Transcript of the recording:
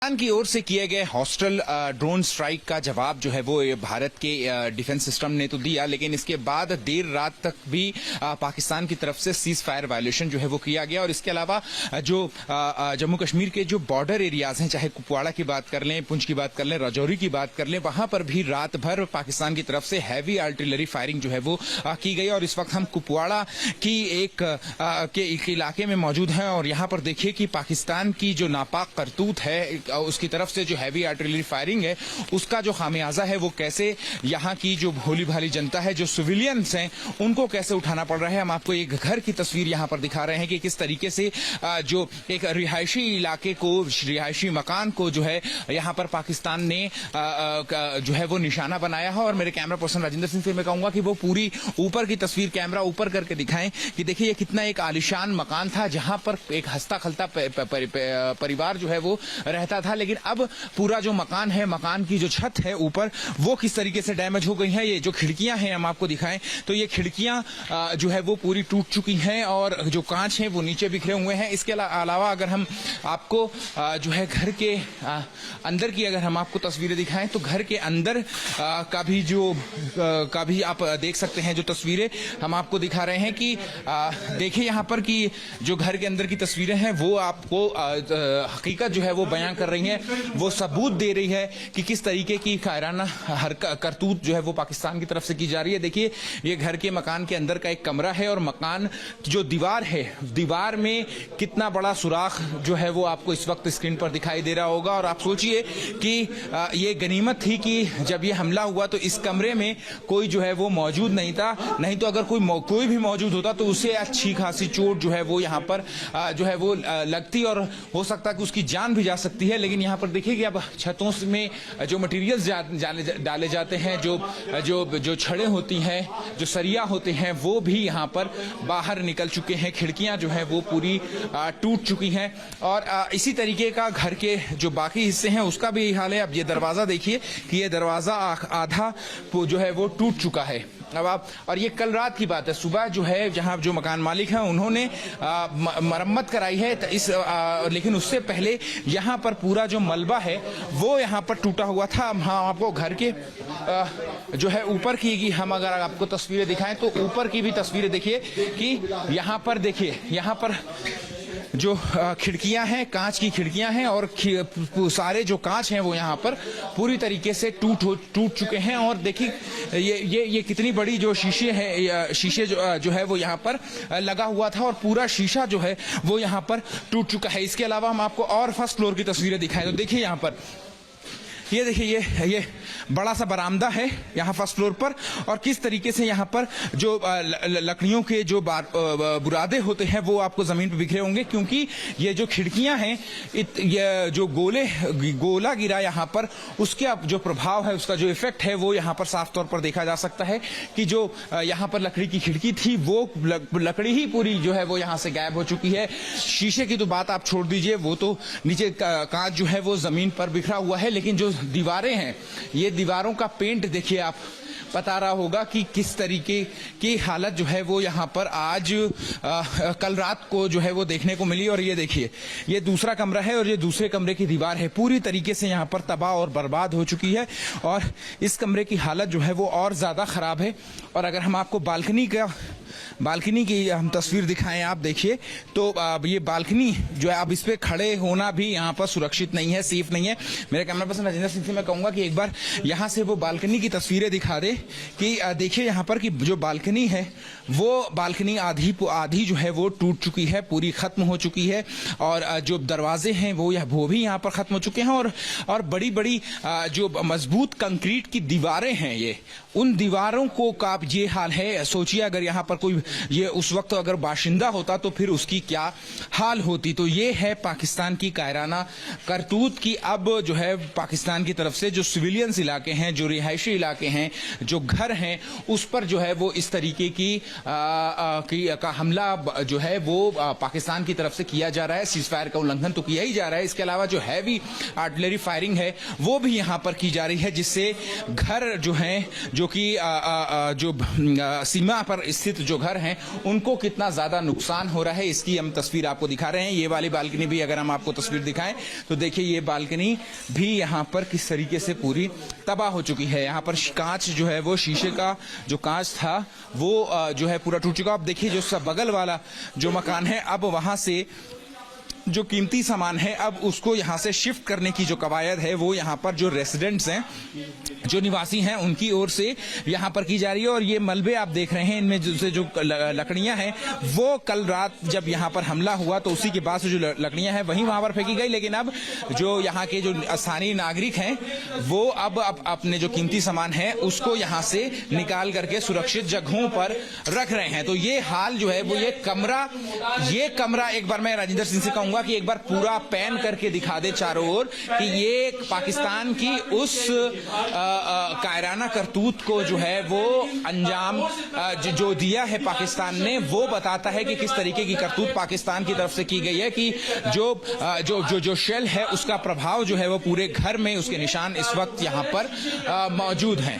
पाकिस्तान की ओर से किए गए हॉस्टल ड्रोन स्ट्राइक का जवाब जो है वो भारत के डिफेंस सिस्टम ने तो दिया, लेकिन इसके बाद देर रात तक भी पाकिस्तान की तरफ से सीज फायर वायलेशन जो है वो किया गया। और इसके अलावा जो जम्मू कश्मीर के जो बॉर्डर एरियाज हैं, चाहे कुपवाड़ा की बात कर लें, पुंछ की बात कर लें, राजौरी की बात कर लें, वहां पर भी रात भर पाकिस्तान की तरफ से हैवी आर्टिलरी फायरिंग जो है वो की गई। और इस वक्त हम कुपवाड़ा की एक इलाके में मौजूद हैं और यहाँ पर देखिए कि पाकिस्तान की जो नापाक करतूत है, उसकी तरफ से जो हैवी आर्टिलरी फायरिंग है, उसका जो खामियाजा है वो कैसे यहाँ की जो भोली भाली जनता है, जो सिविलियंस हैं, उनको कैसे उठाना पड़ रहा है। हम आपको एक घर की तस्वीर यहाँ पर दिखा रहे हैं कि किस तरीके से जो एक रिहायशी इलाके को, रिहायशी मकान को जो है यहाँ पर पाकिस्तान ने जो है वो निशाना बनाया है। और मेरे कैमरा पर्सन राजेंद्र सिंह से मैं कहूंगा कि वो पूरी ऊपर की तस्वीर कैमरा ऊपर करके दिखाएं कि देखिए ये कितना एक आलिशान मकान था जहां पर एक हंसता खलता परिवार जो है वो रहता था, लेकिन अब पूरा जो मकान है, मकान की जो छत है ऊपर, वो किस तरीके से डैमेज हो गई है। ये जो खिड़कियां हैं हम आपको दिखाएं तो ये खिड़कियां जो है वो पूरी टूट चुकी हैं और जो कांच हैं वो नीचे बिखरे हुए हैं। इसके अलावा अगर हम आपको जो है घर के अंदर की अगर हम आपको तस्वीरें दिखाएं तो घर के अंदर का भी आप देख सकते हैं। जो तस्वीरें हम आपको दिखा रहे हैं कि देखिए यहाँ पर कि जो घर के अंदर की तस्वीरें हैं वो आपको हकीकत जो है वो बयां कर रही है, वो सबूत दे रही है कि किस तरीके की कायराना करतूत जो है वो पाकिस्तान की तरफ से की जा रही है। देखिए ये घर के मकान के अंदर का एक कमरा है और मकान जो दीवार है, दीवार में कितना बड़ा सुराख जो है वो आपको इस वक्त स्क्रीन पर दिखाई दे रहा होगा। और आप सोचिए कि ये गनीमत थी कि जब ये हमला हुआ तो इस कमरे में कोई जो है वो मौजूद नहीं था, नहीं तो अगर कोई भी मौजूद होता तो उसे अच्छी खासी चोट जो है वो यहाँ पर जो है वो लगती और हो सकता है कि उसकी जान भी जा सकती है। लेकिन यहाँ पर देखिए कि अब छतों में जो मटेरियल्स डाले जाते हैं, जो छड़ें होती हैं, जो सरिया होते हैं, वो भी यहाँ पर बाहर निकल चुके हैं। खिड़कियां जो है वो पूरी टूट चुकी हैं और इसी तरीके का घर के जो बाकी हिस्से हैं उसका भी हाल है। अब ये दरवाजा देखिए कि ये दरवाजा आधा जो है वो टूट चुका है। अब आप, और ये कल रात की बात है, सुबह जो है जहां जो मकान मालिक हैं उन्होंने मरम्मत कराई है लेकिन उससे पहले यहाँ पर पूरा जो मलबा है वो यहाँ पर टूटा हुआ था। हाँ, आपको घर के जो है ऊपर की हम अगर आपको तस्वीरें दिखाएं तो ऊपर की भी तस्वीरें देखिए कि यहाँ पर देखिए, यहाँ पर जो खिड़कियां हैं, कांच की खिड़कियां हैं और सारे जो कांच हैं वो यहाँ पर पूरी तरीके से टूट चुके हैं। और देखिए ये कितनी बड़ी जो शीशे जो है वो यहाँ पर लगा हुआ था और पूरा शीशा जो है वो यहाँ पर टूट चुका है। इसके अलावा हम आपको और फर्स्ट फ्लोर की तस्वीरें दिखाएं तो देखिए यहाँ पर ये देखिए ये बड़ा सा बरामदा है यहाँ फर्स्ट फ्लोर पर और किस तरीके से यहाँ पर जो लकड़ियों के जो बुरादे होते हैं वो आपको जमीन पर बिखरे होंगे, क्योंकि ये जो खिड़कियां हैं, ये जो गोला गिरा यहाँ पर, उसके जो प्रभाव है, उसका जो इफेक्ट है वो यहाँ पर साफ तौर पर देखा जा सकता है कि जो यहाँ पर लकड़ी की खिड़की थी वो लकड़ी ही पूरी जो है वो यहाँ से गायब हो चुकी है। शीशे की तो बात आप छोड़ दीजिए, वो तो नीचे कांच जो है वो जमीन पर बिखरा हुआ है, लेकिन जो दीवारें हैं, ये दीवारों का पेंट देखिए, आप बता रहा होगा कि किस तरीके की हालत जो है वो यहाँ पर आज कल रात को जो है वो देखने को मिली। और ये देखिए ये दूसरा कमरा है और ये दूसरे कमरे की दीवार है पूरी तरीके से यहाँ पर तबाह और बर्बाद हो चुकी है और इस कमरे की हालत जो है वो और ज्यादा खराब है। और अगर हम आपको बालकनी की हम तस्वीर दिखाएं, आप देखिए तो ये बालकनी जो है, अब इस पे खड़े होना भी यहाँ पर सुरक्षित नहीं है, सेफ नहीं है। मेरे कैमरा पर्सन राजेंद्र सिंह से मैं कहूंगा कि एक बार यहाँ से वो बालकनी की तस्वीरें दिखा दे कि देखिए यहाँ पर कि जो बालकनी है वो बालकनी आधी जो है वो टूट चुकी है, पूरी खत्म हो चुकी है और जो दरवाजे हैं वो भी यहाँ पर खत्म हो चुके हैं और बड़ी जो मजबूत कंक्रीट की दीवारें हैं, ये उन दीवारों को का ये हाल है। सोचिए अगर यहाँ पर कोई ये उस वक्त अगर बाशिंदा होता तो फिर उसकी क्या हाल होती। तो ये है पाकिस्तान की कायराना करतूत की अब जो है पाकिस्तान की तरफ से जो सिविलियंस इलाके हैं, जो रिहायशी इलाके हैं, जो घर हैं उस पर जो है वो इस तरीके का हमला जो है वो पाकिस्तान की तरफ से किया जा रहा है। सीजफायर का उल्लंघन तो किया ही जा रहा है, इसके अलावा जो हैवी आर्टिलरी फायरिंग है वो भी यहां पर की जा रही है, जिससे घर जो हैं जो कि जो सीमा पर स्थित जो घर हैं उनको कितना ज्यादा नुकसान हो रहा है इसकी हम तस्वीर आपको दिखा रहे हैं। ये वाली बालकनी भी अगर हम आपको तस्वीर दिखाएं तो देखिए ये बालकनी भी यहां पर किस तरीके से पूरी तबाह हो चुकी है। यहां पर कांच जो है वो शीशे का जो कांच था वो जो है पूरा टूट चुका। आप देखिए जो सब बगल वाला जो मकान है अब वहां से जो कीमती सामान है अब उसको यहां से शिफ्ट करने की जो कवायद है वो यहां पर जो रेसिडेंट्स हैं जो निवासी हैं उनकी ओर से यहां पर की जा रही है। और ये मलबे आप देख रहे हैं इनमें जो लकड़ियां हैं वो कल रात जब यहां पर हमला हुआ तो उसी के बाद से जो लकड़ियां हैं वहीं वहां पर फेंकी गई, लेकिन अब जो यहां के जो स्थानीय नागरिक हैं वो अब अपने जो कीमती सामान है उसको यहां से निकाल करके सुरक्षित जगहों पर रख रहे हैं। तो ये हाल जो है वो ये कमरा एक बार मैं राजेंद्र सिंह से कहूंगा कि एक बार पूरा पैन करके दिखा दे चारों ओर कि ये पाकिस्तान की उस कायराना करतूत को जो है वो अंजाम जो दिया है पाकिस्तान ने वो बताता है कि किस तरीके की करतूत पाकिस्तान की तरफ से की गई है कि जो शेल है उसका प्रभाव जो है वो पूरे घर में उसके निशान इस वक्त यहां पर मौजूद हैं।